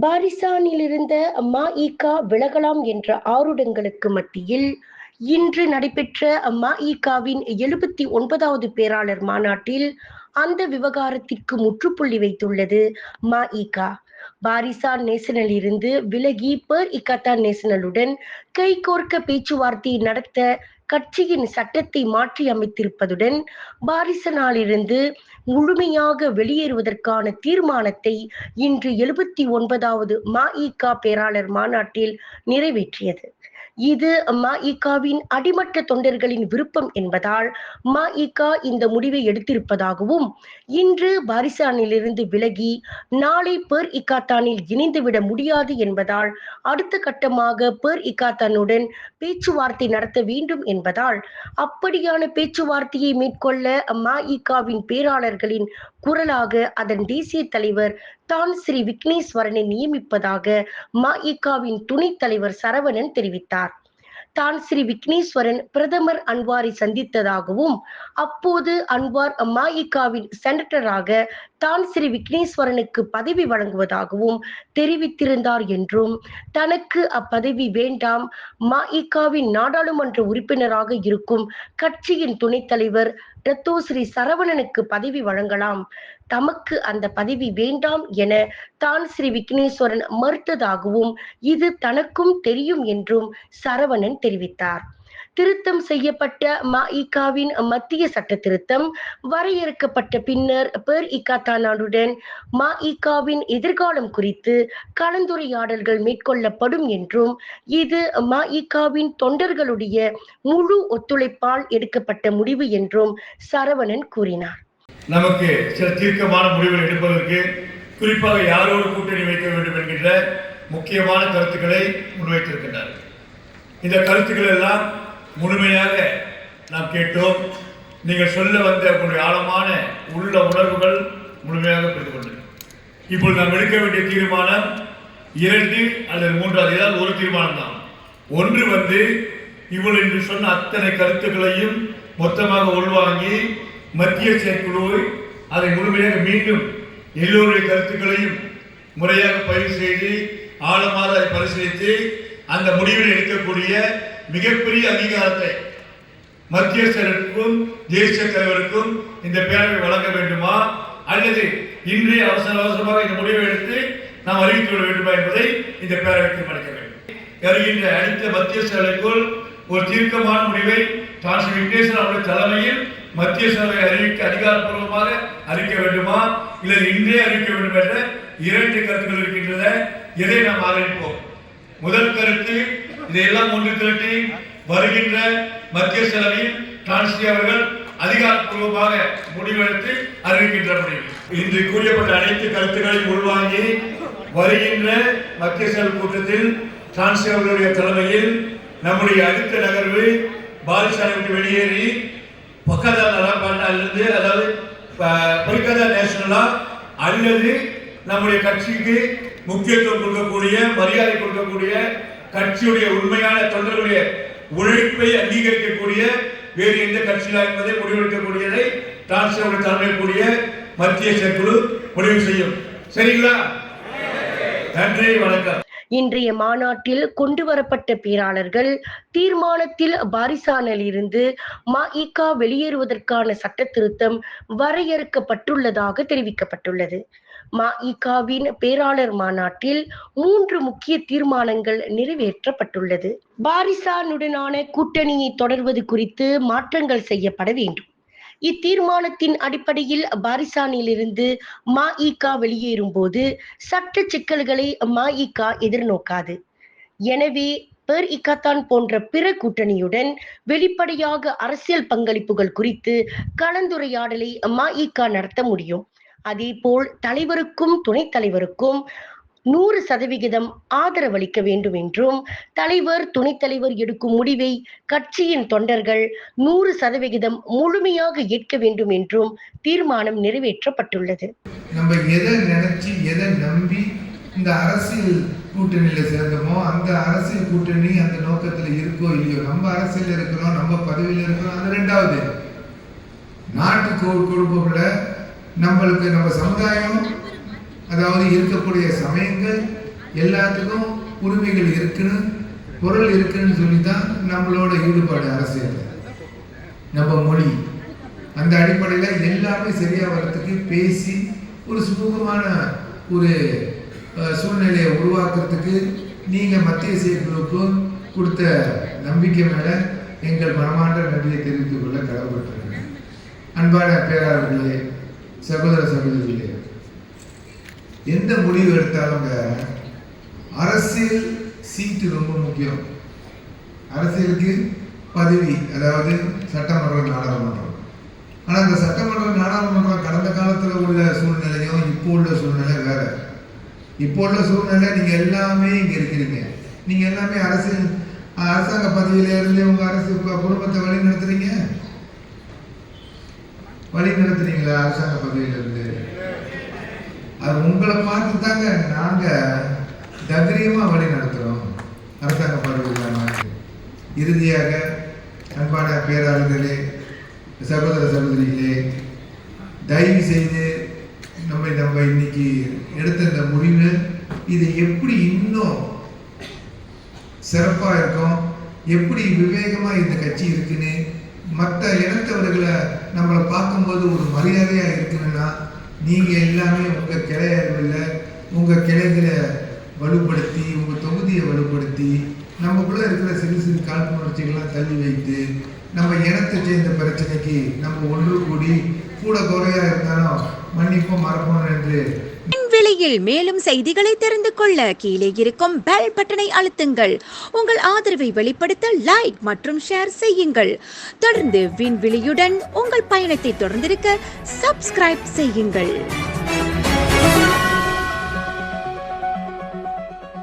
பாரிசானிலிருந்த மஇக விலகலாம் என்ற ஆருடங்களுக்கு மத்தியில் இன்று நடைபெற்ற மஇகவின் 79வது பேராளர் மாநாட்டில் அந்த விவகாரத்திற்கு முற்றுப்புள்ளி வைத்துள்ளது மஇக. பாரிசான் நேஷனல் இருந்து விலகி பெர் இக்கத்தான் நேஷனலுடன் கைகோர்க்க பேச்சுவார்த்தை நடத்த கட்சியின் சட்டத்தை மாற்றி அமைத்திருப்பதுடன் பாரிசனாலிருந்து முழுமையாக வெளியேறுவதற்கான தீர்மானத்தை இன்று 79வது மஇக பேராளர் மாநாட்டில் நிறைவேற்றியது. இது மஇகவின் அடிமட்ட தொண்டர்களின் விருப்பம் என்பதால் மஇக இந்த முடிவை எடுத்திருப்பதாகவும், இன்று பாரிசானிலிருந்து விலகி நாளை பெர் இக்காத்தானில் இணைந்துவிட முடியாது என்பதால் அடுத்த கட்டமாக பெர் இக்காத்தானுடன் பேச்சுவார்த்தை நடத்த வேண்டும் என்பதால் அப்படியான பேச்சுவார்த்தையை மேற்கொள்ள மஇகவின் பேராளர்களின் குரலாக அதன் தேசிய தலைவர் தான் ஸ்ரீ விக்னேஸ்வரனை நியமிப்பதாக மஇகவின் துணைத் தலைவர் சரவணன் தெரிவித்தார். தான் ஸ்ரீ விக்னேஸ்வரன் பிரதமர் அன்வாரை சந்தித்ததாகவும், அப்போது அன்வார் மஇகவின் செனட்டராக தான் ஸ்ரீ விக்னேஸ்வரனுக்கு பதவி வழங்குவதாகவும் தெரிவித்திருந்தார் என்றும், தனக்கு அப்பதவி வேண்டாம், மஇகவின் நாடாளுமன்ற உறுப்பினராக இருக்கும் கட்சியின் துணைத் தலைவர் டத்தோ ஸ்ரீ சரவணனுக்கு பதவி வழங்கலாம், தமக்கு அந்த பதவி வேண்டாம் என தான் ஸ்ரீ விக்னேஸ்வரன் மறுத்ததாகவும் இது தனக்கும் தெரியும் என்றும் சரவணன் தெரிவித்தார். திருத்தம் செய்யப்பட்ட மஇகவின் மத்திய சட்ட திருத்தம் வரையறுக்கப்பட்ட பின்னர் பெர் இக்காத்தானுடன் மஇகவின் எதிர்காலம் குறித்து கலந்துரையாடல்கள் மேற்கொள்ளப்படும் என்றும், இது மஇகவின் தொண்டர்களுடைய முழு ஒத்துழைப்பால் எடுக்கப்பட்ட முடிவு என்றும் சரவணன் கூறினார். நமக்கு சில தீர்க்கமான முடிவுகள் எடுப்பதற்கு, குறிப்பாக யாரோடு கூட்டணி வைக்க வேண்டும் என்கின்ற முக்கியமான கருத்துக்களை முன்வைத்திருக்கின்றனர். இந்த கருத்துக்கள் எல்லாம் முழுமையாக நாம் கேட்டோம். நீங்கள் சொல்ல வந்த உங்களுடைய ஆழமான உள்ள உணர்வுகள் முழுமையாக புரிந்து கொண்டது. இப்போது நாம் எடுக்க வேண்டிய தீர்மானம் 2 அல்லது 3, ஏதாவது ஒரு தீர்மானம் தான். ஒன்று இவ்வளவு என்று சொன்ன அத்தனை கருத்துக்களையும் மொத்தமாக உள்வாங்கி மத்திய செயற்குழு அதை முழுமையாக மீண்டும் எல்லோருடைய கருத்துக்களையும் முறையாக பதிவு செய்து ஆழமாக அதை பரிசீலித்து அந்த முடிவில் எடுக்கக்கூடிய மிகப்பெரிய அதிகாரத்தை மத்திய செயலருக்கும் தேசிய தலைவருக்கும் இந்த பேரவை வழங்க வேண்டுமா, அல்லது இன்றைய அவசரமாக இந்த முடிவை எடுத்து நாம் அறிவித்து விட வேண்டுமா என்பதை இந்த பேரவை தீர்மானிக்க வேண்டும். வருகின்ற அடுத்த மத்திய செயலருக்குள் ஒரு தீர்க்கமான முடிவை தான் ஸ்ரீ விக்னேஸ்வரன் அவருடைய தலைமையில் மத்திய சபை அறிவிக்க அதிகாரப்பூர்வமாக அறிவிக்க வேண்டுமா, இல்லை இன்றே அறிவிக்க வேண்டும் என்ற 2 கருத்துக்கள் இருக்கின்றன. எதை நாம் ஆரம்பிப்போம்? முதல் கருத்து, இதையெல்லாம் ஒன்று திரட்டி வருகின்ற மத்திய செலவில் டான்ஸ்ரீ அவர்கள் அதிகாரப்பூர்வமாக முடிவெடுத்து அறிவிக்கின்ற முடிவு. இன்று கூறியப்பட்ட அனைத்து கருத்துக்களையும் உள்வாங்கி வருகின்ற மத்திய செலவு கூட்டத்தில் டான்ஸ்ரீ அவர்களுடைய தலைமையில் நம்முடைய அடுத்த நகர்வு பாரிசானிற்கு வெளியேறி பக்கத்திலிருந்து, அதாவது பரிகதா நேஷனலா அல்லது நம்முடைய கட்சிக்கு முக்கியத்துவம் கொடுக்கக்கூடிய, மரியாதை கொடுக்கக்கூடிய, கட்சியுடைய உண்மையான தொண்டர்களுடைய உழைப்பை அங்கீகரிக்கக்கூடிய வேறு எந்த கட்சியா என்பதை முடிவெடுக்கக்கூடியதை டான்ஸ்ரீ தலைமைக்கூடிய மத்திய செயற்குழு முடிவு செய்யும். சரிங்களா? நன்றி, வணக்கம். இன்றைய மாநாட்டில் கொண்டு வரப்பட்ட பேராளர்கள் தீர்மானத்தில் பாரிசானில் இருந்து மஇக வெளியேறுவதற்கான சட்ட திருத்தம் வரையறுக்கப்பட்டுள்ளதாக தெரிவிக்கப்பட்டுள்ளது. மஇகவின் பேராளர் மாநாட்டில் 3 முக்கிய தீர்மானங்கள் நிறைவேற்றப்பட்டுள்ளது. பாரிசானுடனான கூட்டணியை தொடர்வது குறித்து மாற்றங்கள் செய்யப்பட வேண்டும். இத்தீர்மானத்தின் அடிப்படையில் பாரிசானிலிருந்து மஇக வெளியேறும் போது சட்ட சிக்கல்களை மஇக எதிர்நோக்காது. எனவே பெர் இக்காத்தான் போன்ற பிற கூட்டணியுடன் வெளிப்படையாக அரசியல் பங்களிப்புகள் குறித்து கலந்துரையாடலை மஇக நடத்த முடியும். அதேபோல் தலைவருக்கும் துணைத் தலைவருக்கும் 100% ஆதரவளிக்க வேண்டும் என்றும், தலைவர் துணைத் தலைவர் எடுக்கும் முடிவை கட்சியின் தொண்டர்கள் 100% முழுமையாக ஏற்க வேண்டும் என்றும் தீர்மானம் நிறைவேற்றப்பட்டுள்ளது. நம்ம எதை நினைச்சு எதை நம்பி இந்த அரசியல் கூட்டணியில சேர்ந்தோமோ அந்த அரசியல் கூட்டணி அந்த நோக்கத்தில் இருக்கோ இல்லையோ, நம்ம அரசியல் இருக்கிறோம், நம்ம பதவியில் இருக்கிறோம், அது 2வது. நாட்டு கொடுப்போம்ல நம்மளுக்கு நம்ம சமுதாயம், அதாவது இருக்கக்கூடிய சமயங்கள், எல்லாத்துக்கும் உரிமைகள் இருக்குன்னு குரல் இருக்குன்னு சொல்லி தான் நம்மளோட ஈடுபாடு அரசியல். நம்ம மொழி அந்த அடிப்படையில் எல்லாமே சரியா வர்றதுக்கு பேசி ஒரு சுமூகமான ஒரு சூழ்நிலையை உருவாக்குறதுக்கு நீங்க மத்திய செயற்குழுக்கும் கொடுத்த நம்பிக்கை மேல எங்கள் மனமார்ந்த நன்றியை தெரிவித்துக் கொள்ள கடமைப்பட்டிருக்கிறேன். அன்பான பேராளர்களே, சகோதர சகோதரிகளே, எந்த முடிவு எடுத்தாலும் அரசியல் சீட்டு ரொம்ப முக்கியம். அரசியலுக்கு பதவி, அதாவது சட்டமன்றம், நாடாளுமன்றம். ஆனால் அந்த சட்டமன்றம், நாடாளுமன்றம் கடந்த காலத்தில் உள்ள சூழ்நிலையும் இப்போ உள்ள சூழ்நிலை வேற. இப்போ உள்ள சூழ்நிலை நீங்க எல்லாமே இங்க இருக்கிறீங்க. நீங்க எல்லாமே அரசாங்க பதவியில இருந்து உங்க அரசு குடும்பத்தை வழி நடத்துறீங்களா? அரசாங்க பதவியில இருந்து அது உங்களை பார்த்து தாங்க நாங்க தைரியமா வழி நடத்துறோம். அரசாங்க பதவியில் இறுதியாக அன்பான பேராளர்களே, சகோதர சகோதரிகளே, தயவு செய்து நம்ம இன்னைக்கு எடுத்த இந்த முடிவு இது எப்படி இன்னும் சிறப்பா இருக்கும், எப்படி விவேகமா இந்த கட்சி இருக்குன்னு மற்ற இனத்தவர்களை நம்மளை பார்க்கும்போது ஒரு மரியாதையா இருக்குன்னா நீங்க எல்லாமே உங்க கிளையர்களை உங்க கிளைகளை வலுப்படுத்தி உங்க தொகுதியை வலுப்படுத்தி நமக்குள்ள இருக்கிற சிறு சிறு காழ்ப்புணர்ச்சிகள்லாம் தள்ளி வைத்து நம்ம இனத்தை சேர்ந்த பிரச்சனைக்கு நம்ம ஒன்று கூடி கூட குறையா இருந்தாலும் மன்னிப்போம் மறப்போம் என்று விலையில் மேலும் செய்திகளை தெரிந்து கொள்ள கீழே இருக்கும் பெல் பட்டனை அழுத்துங்கள். உங்கள் ஆதரவை வெளிப்படுத்த லைக் மற்றும் ஷேர் செய்யுங்கள். தொடர்ந்து விண்வெளியுடன் உங்கள் பயணத்தை தொடர்ந்திருக்க சப்ஸ்கிரைப் செய்யுங்கள்.